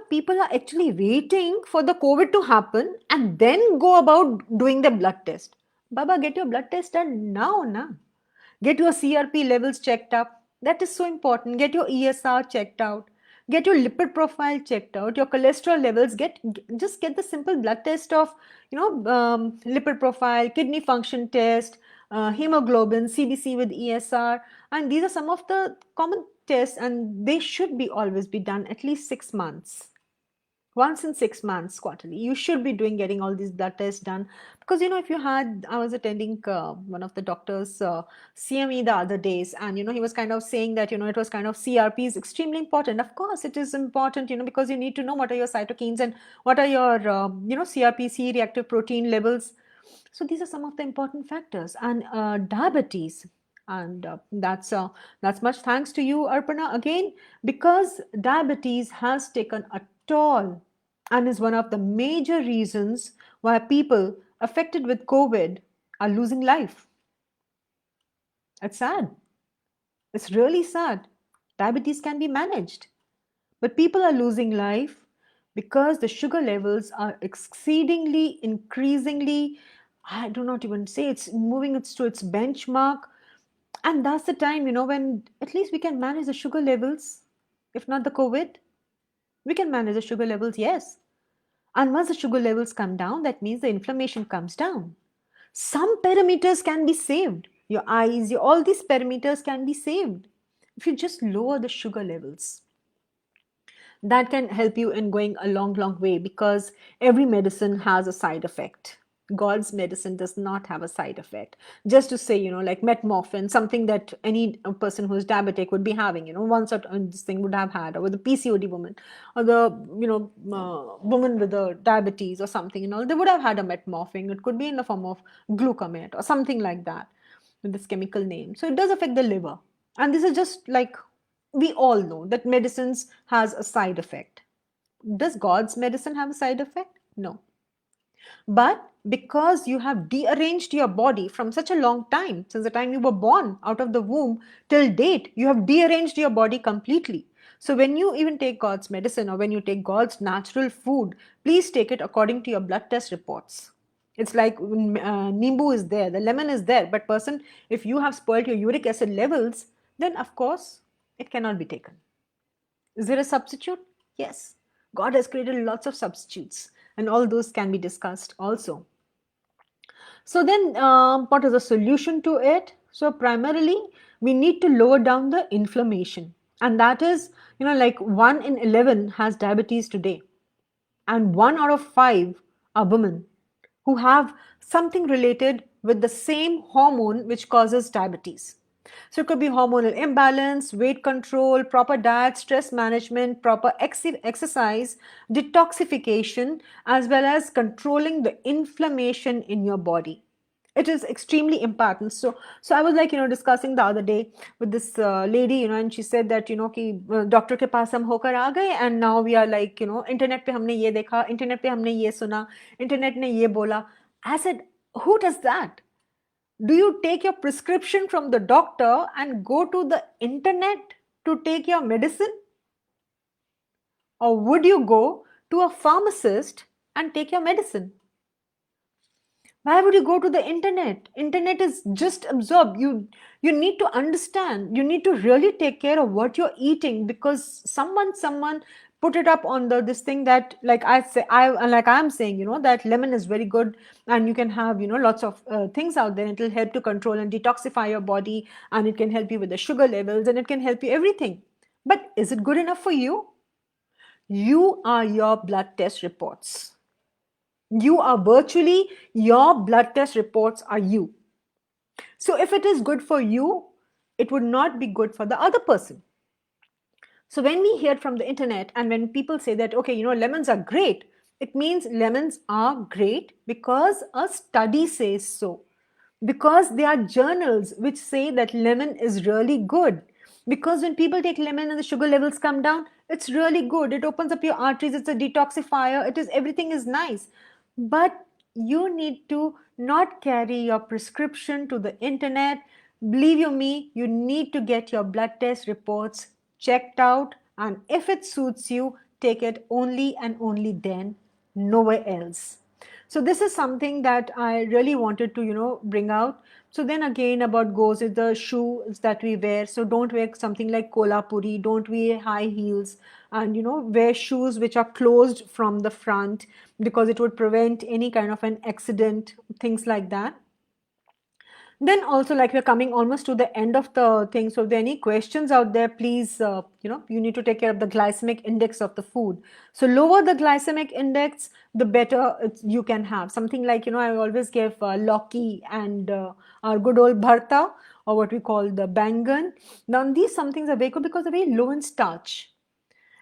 S1: people are actually waiting for the COVID to happen and then go about doing the blood test. Baba, get your blood test done now. Get your CRP levels checked up. That is so important. Get your ESR checked out. Get your lipid profile checked out. Your cholesterol levels. Just get the simple blood test of lipid profile, kidney function test, hemoglobin, CBC with ESR, and these are some of the common tests, and they should be always be done at least 6 months. Once in 6 months quarterly you should be doing getting all these blood tests done, because if you had, I was attending one of the doctors CME the other days, and he was kind of saying that it was kind of CRP is extremely important. Of course it is important, because you need to know what are your cytokines and what are your CRP, C reactive protein levels. So these are some of the important factors. And diabetes, and that's much thanks to you, Arpana, again, because diabetes has taken a toll and is one of the major reasons why people affected with COVID are losing life. It's sad. It's really sad. Diabetes can be managed, but people are losing life because the sugar levels are exceedingly, increasingly, I do not even say it's moving it to its benchmark. And that's the time, when at least we can manage the sugar levels, if not the COVID, we can manage the sugar levels, yes. And once the sugar levels come down, that means the inflammation comes down. Some parameters can be saved. Your eyes, all these parameters can be saved if you just lower the sugar levels. That can help you in going a long way, because every medicine has a side effect. God's medicine does not have a side effect. Just to say, like metformin, something that any person who is diabetic would be having, once or this thing would have had, or with the PCOD woman, or the woman with the diabetes or something, they would have had a metformin. It could be in the form of glucamate or something like that with this chemical name. So it does affect the liver. And this is just like, we all know that medicines has a side effect. Does God's medicine have a side effect? No. But because you have dearranged your body from such a long time, since the time you were born out of the womb till date, you have dearranged your body completely. So when you even take God's medicine, or when you take God's natural food, please take it according to your blood test reports. It's like nimbu is there, the lemon is there, but person, if you have spoiled your uric acid levels, then of course it cannot be taken. Is there a substitute? Yes. God has created lots of substitutes, and all those can be discussed also. So then what is the solution to it? So primarily we need to lower down the inflammation, and that is, like 1 in 11 has diabetes today, and 1 out of 5 are women who have something related with the same hormone which causes diabetes. So it could be hormonal imbalance, weight control, proper diet, stress management, proper exercise, detoxification, as well as controlling the inflammation in your body. It is extremely important. So I was like, discussing the other day with this lady, and she said that, कि doctor के पास हम होकर आ गए, and now we are like, internet पे हमने ये देखा, internet पे हमने ये सुना, इंटरनेट ने ये बोला. I said, who does that? Do you take your prescription from the doctor and go to the internet to take your medicine? Or would you go to a pharmacist and take your medicine? Why would you go to the internet? Internet is just absorbed. You need to understand. You need to really take care of what you're eating, because someone put it up on this thing that, like I'm saying, that lemon is very good, and you can have lots of things out there. It will help to control and detoxify your body, and it can help you with the sugar levels, and it can help you everything. But is it good enough for you? You are your blood test reports. You are virtually, your blood test reports are you. So if it is good for you, it would not be good for the other person. So when we hear from the internet and when people say that, okay, lemons are great, it means lemons are great because a study says so. Because there are journals which say that lemon is really good. Because when people take lemon and the sugar levels come down, it's really good. It opens up your arteries, it's a detoxifier, everything is nice. But you need to not carry your prescription to the internet. Believe you me, you need to get your blood test reports checked out, and if it suits you, take it only and only then, nowhere else. So this is something that I really wanted to bring out. So then again, about goes is the shoes that we wear. So don't wear something like kolhapuri, don't wear high heels, and wear shoes which are closed from the front, because it would prevent any kind of an accident, things like that. Then also, like, we're coming almost to the end of the thing, so if there are any questions out there, please, you need to take care of the glycemic index of the food. So lower the glycemic index, the better you can have something like, I always give Loki and our good old bharta, or what we call the bangan. Now these some things are very good because they're very low in starch,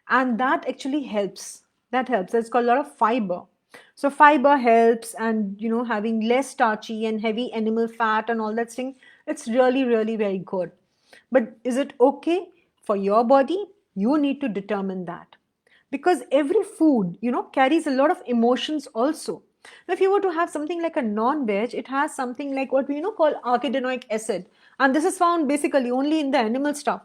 S1: and that actually helps. That helps. It's got a lot of fiber. So fiber helps, and having less starchy and heavy animal fat and all that thing, it's really, really very good. But is it okay for your body? You need to determine that, because every food carries a lot of emotions also. Now, if you were to have something like a non-veg, it has something like what we call arachidonic acid, and this is found basically only in the animal stuff.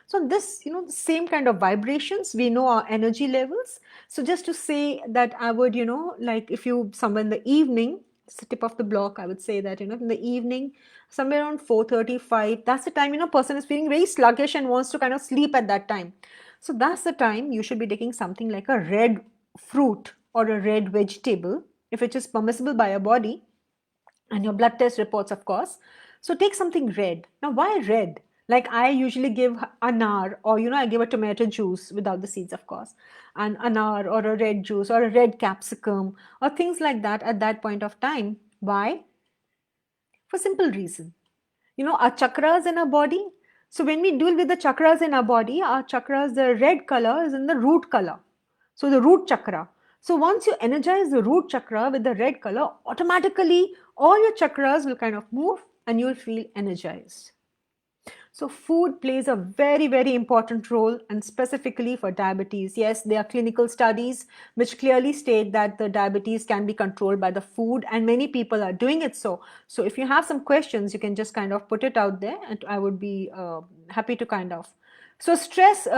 S1: So this, the same kind of vibrations, we know our energy levels. So just to say that, I would, like, if you somewhere in the evening, it's the tip of the block, I would say that, in the evening, somewhere around 4:35, that's the time, person is feeling very sluggish and wants to kind of sleep at that time. So that's the time you should be taking something like a red fruit or a red vegetable, if it is permissible by your body and your blood test reports, of course. So take something red. Now, why red? Like, I usually give anar, or I give a tomato juice without the seeds, of course, and anar or a red juice or a red capsicum or things like that at that point of time. Why? For simple reason. Our chakras in our body. So when we deal with the chakras in our body, our chakras, the red color is in the root color. So the root chakra. So once you energize the root chakra with the red color, automatically all your chakras will kind of move and you'll feel energized. So food plays a very, very important role, and specifically for diabetes. Yes, there are clinical studies which clearly state that the diabetes can be controlled by the food, and many people are doing it so. So if you have some questions, you can just kind of put it out there, and I would be happy to kind of. So stress,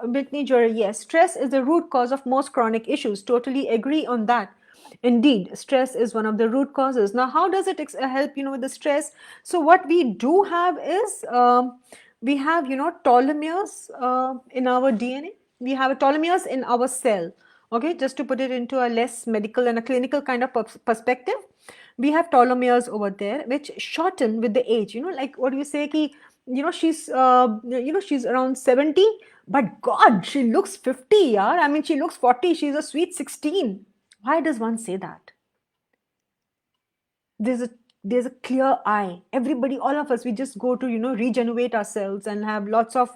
S1: Whitney Jury, yes, stress is the root cause of most chronic issues. Totally agree on that. Indeed, stress is one of the root causes. Now, how does it help, with the stress? So what we do have is, we have, telomeres in our DNA. We have a telomeres in our cell. Okay, just to put it into a less medical and a clinical kind of perspective, we have telomeres over there, which shorten with the age. Like what do you say, ki, she's around 70, but God, she looks 50, yeah. I mean, she looks 40, she's a sweet 16. Why does one say that? There's a there's a clear eye. Everybody, all of us, we just go to regenerate ourselves and have lots of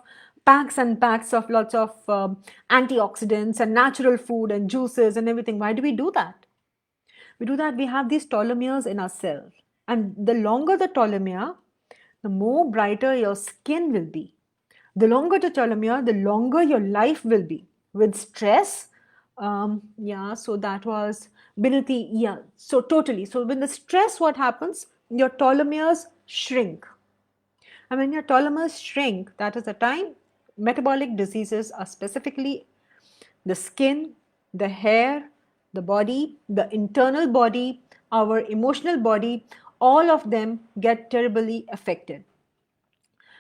S1: packs and packs of lots of antioxidants and natural food and juices and everything. Why do we do that? We do that, we have these telomeres in our cell, and the longer the telomere, the more brighter your skin will be. The longer the telomere, the longer your life will be. With stress, yeah, so that was Binati, yeah, so totally. So when the stress, what happens? Your telomeres shrink. And when your telomeres shrink, that is the time metabolic diseases are specifically the skin, the hair, the body, the internal body, our emotional body, all of them get terribly affected.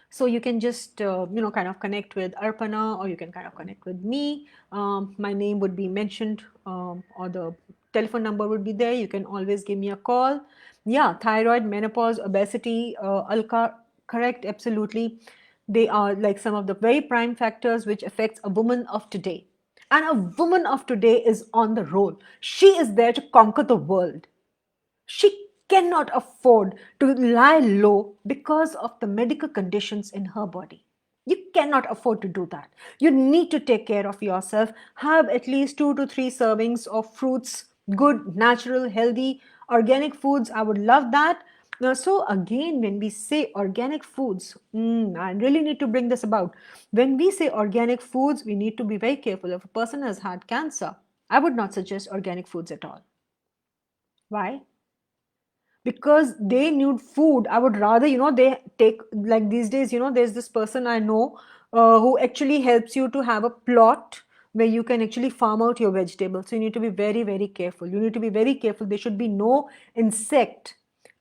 S1: So you can just, kind of connect with Arpana, or you can kind of connect with me. My name would be mentioned, or the telephone number would be there. You can always give me a call. Yeah, thyroid, menopause, obesity, Alka, correct, absolutely. They are like some of the very prime factors which affects a woman of today. And a woman of today is on the roll. She is there to conquer the world. She cannot afford to lie low because of the medical conditions in her body. You cannot afford to do that. You need to take care of yourself. Have at least 2 to 3 servings of fruits, good, natural, healthy, organic foods. I would love that. Now, so again, when we say organic foods, I really need to bring this about. When we say organic foods, we need to be very careful. If a person has had cancer, I would not suggest organic foods at all. Why? Because they need food. I would rather, they take, like these days, there's this person I know who actually helps you to have a plot where you can actually farm out your vegetables. So you need to be very, very careful. You need to be very careful. There should be no insect.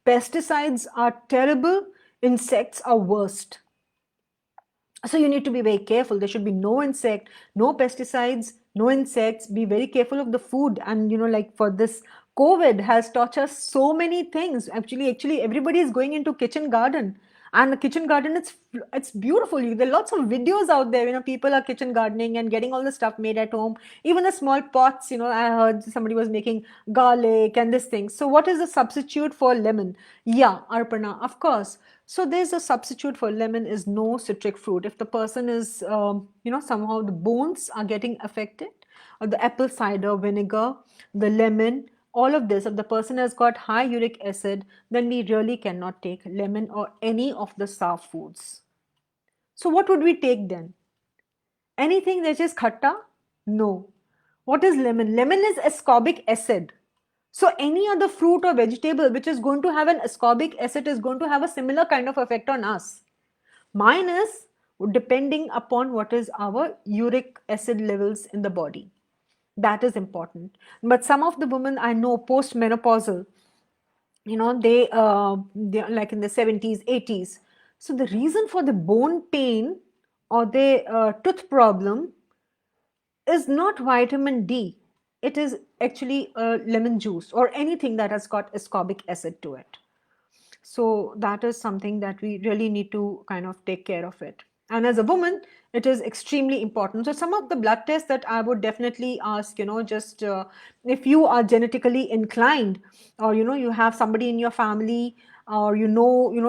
S1: Pesticides are terrible. Insects are worst. So you need to be very careful. There should be no insect, no pesticides, no insects. Be very careful of the food. And like for this COVID has taught us so many things. Actually, everybody is going into kitchen garden. And the kitchen garden, it's beautiful. There are lots of videos out there. People are kitchen gardening and getting all the stuff made at home. Even the small pots. I heard somebody was making garlic and this thing. So what is the substitute for lemon? Yeah, Arpana, of course. So there's a substitute for lemon is no citric fruit. If the person is, somehow the bones are getting affected, or the apple cider vinegar, the lemon, all of this, if the person has got high uric acid, then we really cannot take lemon or any of the sour foods. So what would we take then? Anything that is khatta? No. What is lemon? Lemon is ascorbic acid. So any other fruit or vegetable which is going to have an ascorbic acid is going to have a similar kind of effect on us. Mine is depending upon what is our uric acid levels in the body. That is important. But some of the women I know post-menopausal, they like in the 70s, 80s. So the reason for the bone pain or the tooth problem is not vitamin D. It is actually lemon juice or anything that has got ascorbic acid to it. So that is something that we really need to kind of take care of it. And as a woman, it is extremely important. So some of the blood tests that I would definitely ask, just if you are genetically inclined, or you have somebody in your family, or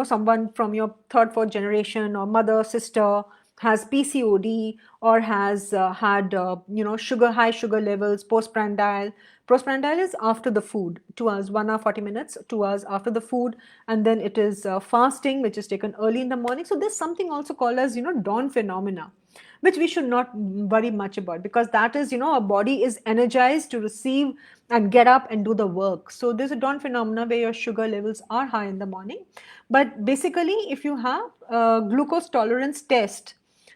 S1: someone from your third, fourth generation, or mother, sister has PCOD, or has had high sugar levels, postprandial. Postprandial is after the food, 2 hours, 1 hour 40 minutes, 2 hours after the food, and then it is fasting, which is taken early in the morning. So there's something also called as dawn phenomena, which we should not worry much about, because that is our body is energized to receive and get up and do the work. So there's a dawn phenomena where your sugar levels are high in the morning. But basically, if you have a glucose tolerance test,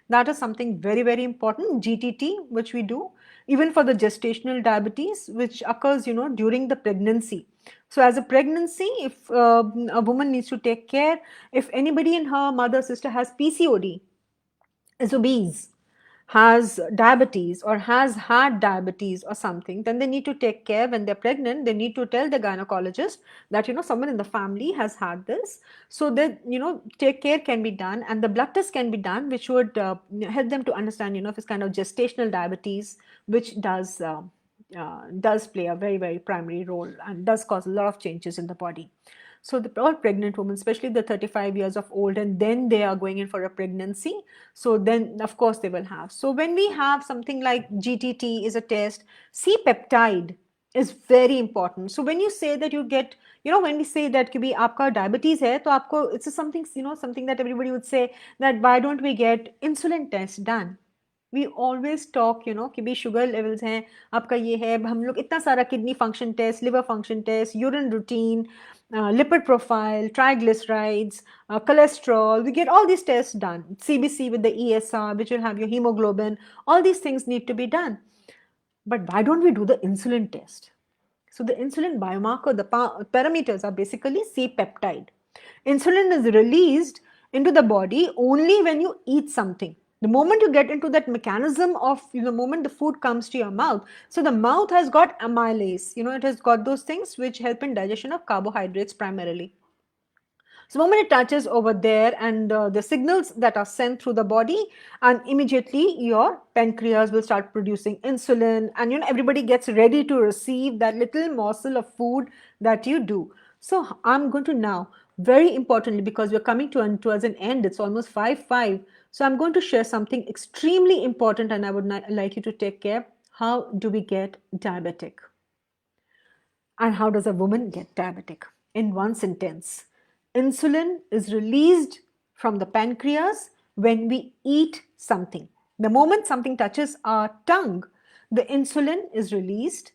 S1: that is something very, very important. GTT, which we do, even for the gestational diabetes, which occurs, during the pregnancy. So as a pregnancy, if a woman needs to take care, if anybody in her mother, sister has PCOD, is obese, has diabetes or has had diabetes or something, then they need to take care when they're pregnant. They need to tell the gynecologist that, someone in the family has had this. So that, take care can be done, and the blood test can be done, which would help them to understand, if it's kind of gestational diabetes, which does play a very, very primary role and does cause a lot of changes in the body. So all pregnant women, especially the 35 years of old, and then they are going in for a pregnancy. So then, of course, they will have. So when we have something like GTT is a test, C-peptide is very important. So when you say that you get, when we say that कि भी आपका diabetes है, तो आपको, it's something, something that everybody would say that why don't we get insulin test done? We always talk, कि भी sugar levels हैं, आपका ये है, हम लोग इतना सारा kidney function test, liver function test, urine routine, lipid profile, triglycerides, cholesterol, we get all these tests done. CBC with the ESR, which will have your hemoglobin, all these things need to be done. But why don't we do the insulin test? So the insulin biomarker, the parameters are basically C-peptide. Insulin is released into the body only when you eat something. The moment you get into that mechanism of, the moment the food comes to your mouth, so the mouth has got amylase, it has got those things which help in digestion of carbohydrates primarily. So the moment it touches over there, and the signals that are sent through the body, and immediately your pancreas will start producing insulin, and everybody gets ready to receive that little morsel of food that you do. So I'm going to now, very importantly, because we're coming towards an end, it's almost 5:05. So I'm going to share something extremely important, and I would like you to take care. How do we get diabetic? And how does a woman get diabetic? In one sentence, insulin is released from the pancreas when we eat something. The moment something touches our tongue, the insulin is released.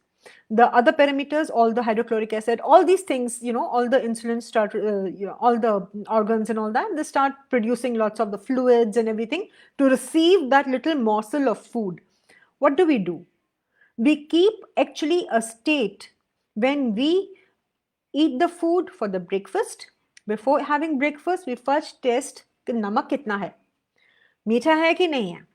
S1: The other parameters, all the hydrochloric acid, all these things, all the insulin start, all the organs and all that, they start producing lots of the fluids and everything to receive that little morsel of food. What do? We keep actually a state when we eat the food for the breakfast. Before having breakfast, we first test कि नमक कितना है, मीठा है कि नहीं है.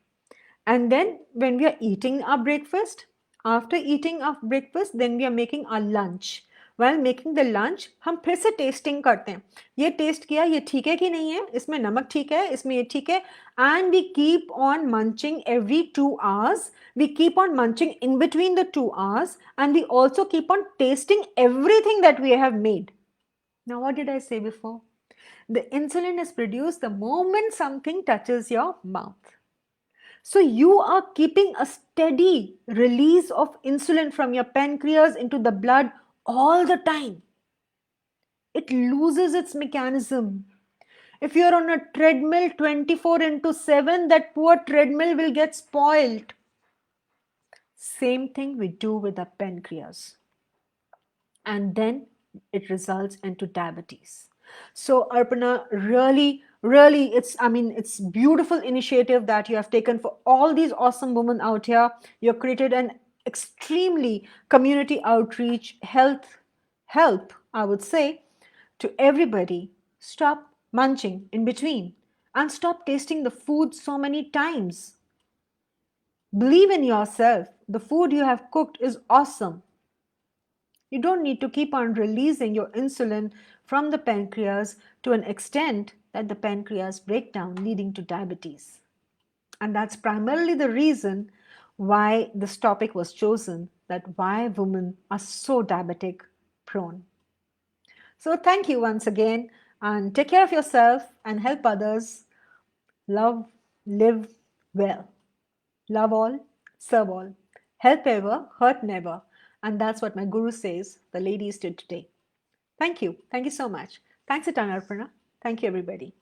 S1: And then when we are eating our breakfast, after eating our breakfast, then we are making our lunch. While making the lunch, हम फिर से टेस्टिंग करते हैं, ये टेस्ट किया, ये ठीक है कि नहीं है, इसमें नमक ठीक है, इसमें ये ठीक है. And we keep on munching every 2 hours. We keep on munching in between the 2 hours, and we also keep on tasting everything that we have made. Now, what did I say before? The insulin is produced the moment something touches your mouth. So you are keeping a steady release of insulin from your pancreas into the blood all the time. It loses its mechanism. If you're on a treadmill 24/7, that poor treadmill will get spoiled. Same thing we do with the pancreas. And then it results into diabetes. So Arpana, really, it's beautiful initiative that you have taken for all these awesome women out here. You've created an extremely community outreach health help, I would say, to everybody. Stop munching in between and stop tasting the food so many times. Believe in yourself. The food you have cooked is awesome. You don't need to keep on releasing your insulin from the pancreas to an extent that the pancreas breaks down, leading to diabetes. And that's primarily the reason why this topic was chosen, that why women are so diabetic prone. So thank you once again, and take care of yourself and help others. Love, live well. Love all, serve all. Help ever, hurt never. And that's what my guru says the ladies did today. Thank you. Thank you so much. Thanks a ton, Arpana. Thank you, everybody.